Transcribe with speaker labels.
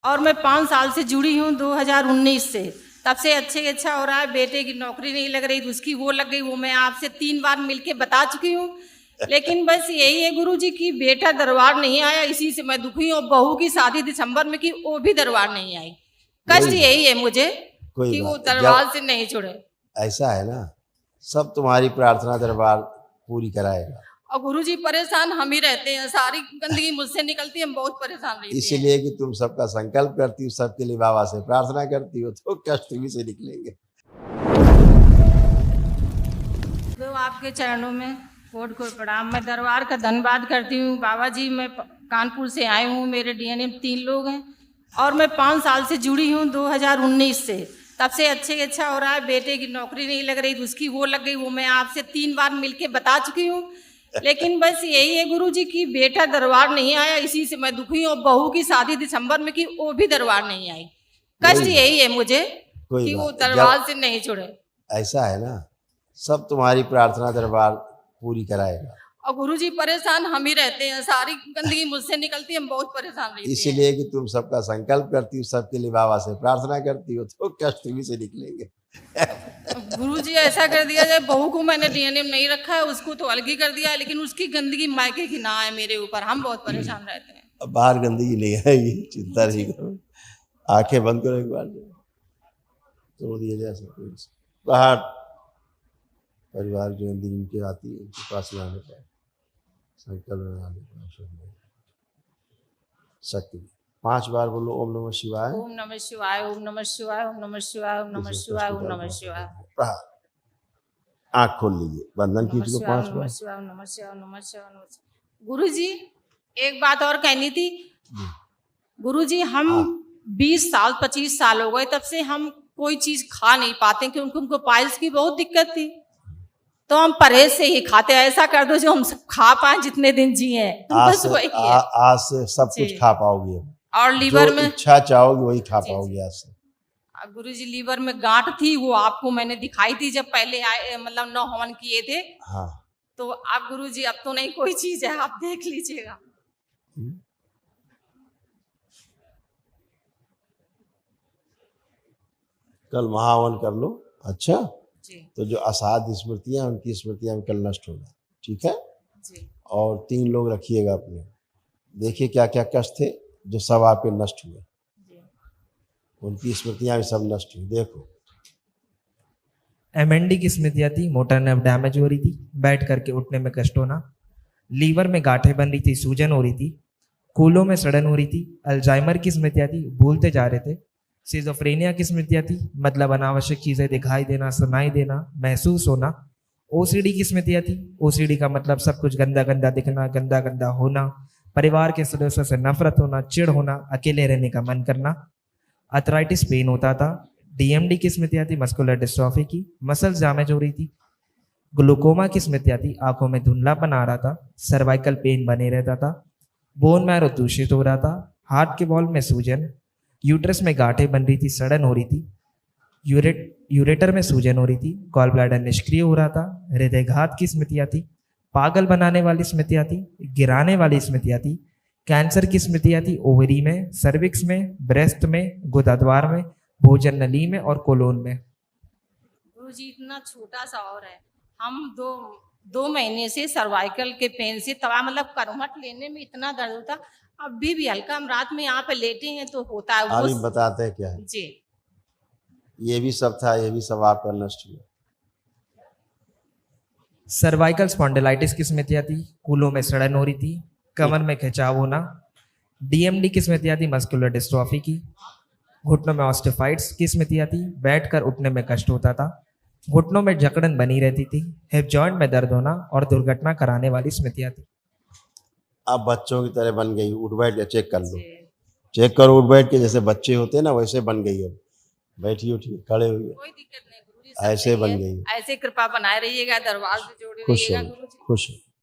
Speaker 1: और मैं 5 साल से जुड़ी हूँ 2019 से। तब से अच्छा हो रहा है। बेटे की नौकरी नहीं लग रही तो उसकी वो लग गई, वो मैं आपसे 3 बार मिलके बता चुकी हूँ। लेकिन बस यही है गुरुजी की बेटा दरबार नहीं आया, इसी से मैं दुखी हूँ। और बहू की शादी दिसंबर में की, वो भी दरबार नहीं आई। कष्ट यही है मुझे कि वो दरबार से नहीं जुड़े।
Speaker 2: ऐसा है ना, सब तुम्हारी प्रार्थना दरबार पूरी कराएगा।
Speaker 1: और गुरुजी परेशान हम ही रहते हैं, सारी गंदगी मुझसे निकलती है, हम बहुत परेशान रहते हैं।
Speaker 2: इसलिए कि तुम सबका संकल्प करती हो, सबके लिए बाबा से प्रार्थना करती हो, तो कष्ट भी से निकलेंगे।
Speaker 1: तो आपके चरणों में कोट कोट प्रणाम। मैं दरबार का धन्यवाद करती हूँ। बाबा जी, मैं कानपुर से आई हूँ, मेरे डीएनए में 3 लोग हैं और मैं 5 साल से जुड़ी हूँ 2019 से। तब से अच्छा हो रहा है। बेटे की नौकरी नहीं लग रही तो उसकी वो लग गई, वो मैं आपसे 3 बार मिलके बता चुकी हूँ। लेकिन बस यही है गुरुजी की बेटा दरबार नहीं आया, इसी से मैं दुखी हूँ। बहू की शादी दिसंबर में की, वो भी दरबार नहीं आई। कष्ट यही है मुझे कि वो दरबार से नहीं जुड़े।
Speaker 2: ऐसा है ना, सब तुम्हारी प्रार्थना दरबार पूरी कराएगा।
Speaker 1: और गुरुजी परेशान हम ही रहते हैं, सारी गंदगी मुझसे निकलती है, हम बहुत परेशान रहते हैं।
Speaker 2: इसलिए कि तुम सबका संकल्प करती हो, सबके लिए बाबा से प्रार्थना करती हो, तो कष्ट भी से निकलेंगे।
Speaker 1: गुरुजी ऐसा कर दिया जाए, बहू को मैंने डीएनए में नहीं रखा है, उसको तो अलग ही कर दिया है, लेकिन उसकी गंदगी मायके की ना है मेरे ऊपर। हम बहुत परेशान रहते हैं।
Speaker 2: अब बाहर गंदगी नहीं आएगी, चिंता नहीं करो। आंखें बंद करो एक बार, तोड़ दिया जाए सब कुछ। बाहर परिवार जो इनके आती है, उनके पास लाने का संकल्प बनाने का शक्ति। 5 बार बोलो ओम नमः शिवाय,
Speaker 1: ओम नमः शिवाय, ओम नमः शिवाय, ओम नमः शिवाय, ओम नमः शिवाय, ओम नमः शिवाय।
Speaker 2: आँख खोल लीजिए, बंधन खींच लो 5 बार।
Speaker 1: गुरुजी एक बात और कहनी थी। गुरुजी हम 20 साल 25 साल हो गए, तब से हम कोई चीज खा नहीं पाते क्योंकि उनको पाइल्स की बहुत दिक्कत थी। तो हम परहेज से ही खाते। ऐसा कर दो जो हम सब खा पाए, जितने दिन जिए।
Speaker 2: आज से सब कुछ खा पाओगे
Speaker 1: और लीवर में
Speaker 2: इच्छा चाहोगे वही खा पाओगे आज से।
Speaker 1: गुरुजी लीवर में गांठ थी, वो आपको मैंने दिखाई थी जब पहले आए, मतलब 9 हवन किए थे।
Speaker 2: हाँ।
Speaker 1: तो आप गुरुजी अब तो नहीं कोई चीज है, आप देख लीजिएगा।
Speaker 2: कल महावन कर लो। अच्छा जी। तो जो असाध्य स्मृतियां, उनकी स्मृतियां कल नष्ट हो जाए, ठीक है जी। और 3 लोग रखिएगा अपने, देखिए क्या क्या कष्ट थे जो सब आप पे नष्ट हुए, उनकी स्मृतियां भी सब नष्ट हुई। देखो
Speaker 3: एमएनडी की स्मृतियां थी, मोटर नर्व डैमेज हो रही थी, बैठ करके उठने में कष्ट होना, लीवर में गांठें बन रही थी, सूजन हो रही थी, कूलों में सड़न हो रही थी, अल्जाइमर की स्मृतियां थी, भूलते जा रहे थे, सिजोफ्रेनिया की स्मृतियां थी, मतलब अनावश्यक चीजें दिखाई देना, सुनाई देना, महसूस होना, ओसीडी की स्मृतियां थी, ओसीडी का मतलब सब कुछ गंदा गंदा दिखना, गंदा गंदा होना, परिवार के सदस्यों से नफरत होना, चिढ़ होना, अकेले रहने का मन करना, अर्थराइटिस पेन होता था, डीएमडी की स्मृतियां थी, मस्कुलर डिस्ट्रॉफी की, मसल्स डैमेज हो रही थी, ग्लूकोमा की स्मृतियां थी, आंखों में धुंधलापन आ रहा था, सर्वाइकल पेन बने रहता था, बोन मैरो दूषित हो रहा था, हार्ट के बॉल में सूजन, यूट्रस में गांठें बन रही थी, सड़न हो रही थी, यूरेटर में सूजन हो रही थी, गॉल ब्लैडर निष्क्रिय हो रहा था, हृदयघात की स्मृतियां थी, पागल बनाने वाली स्मृतियां थी, गिराने वाली स्मृतियां थी, कैंसर की स्मृतियां थी, ओवरी में, सर्विक्स में, ब्रेस्ट में, गुदाद्वार में, भोजन नली में और कोलोन में।
Speaker 1: गुरुजी इतना छोटा सा और है, हम 2 महीने से सर्वाइकल के पेन से तवा, मतलब करवट लेने में इतना दर्द होता, अभी भी हल्का। हम रात में यहाँ पे लेटे हैं तो होता है।
Speaker 2: अभी बताते हैं क्या है
Speaker 1: जी।
Speaker 2: ये भी सब था, ये भी सब आपका नष्ट हुआ।
Speaker 3: सर्वाइकल स्पॉन्डिलाइटिस की स्मृतियां थी, कूलों में सड़न हो रही थी, कमर में खिंचाव होना, डीएमडी की स्मृतियां थी, मस्कुलर डिस्ट्रॉफी की, घुटनों में ऑस्टियोफाइट्स की स्मृतियां थी, बैठकर उठने में कष्ट होता था, घुटनों में जकड़न बनी रहती थी, हिप जॉइंट में दर्द होना और दुर्घटना कराने वाली स्मृतियां थी।
Speaker 2: अब बच्चों की तरह बन गई, उठ बैठ के चेक कर लो, चेक करो उठ बैठ के, जैसे बच्चे होते हैं ना वैसे बन गई। अब बैठी उठी खड़े हुए,
Speaker 1: कोई दिक्कत नहीं गुरुजी,
Speaker 2: ऐसे बन गई।
Speaker 1: ऐसे कृपा बनाए रहिएगा, दरबार से जोड़े
Speaker 2: खुश
Speaker 1: रहिएगा
Speaker 2: हो,
Speaker 1: गुरुजी।
Speaker 2: खुश हो।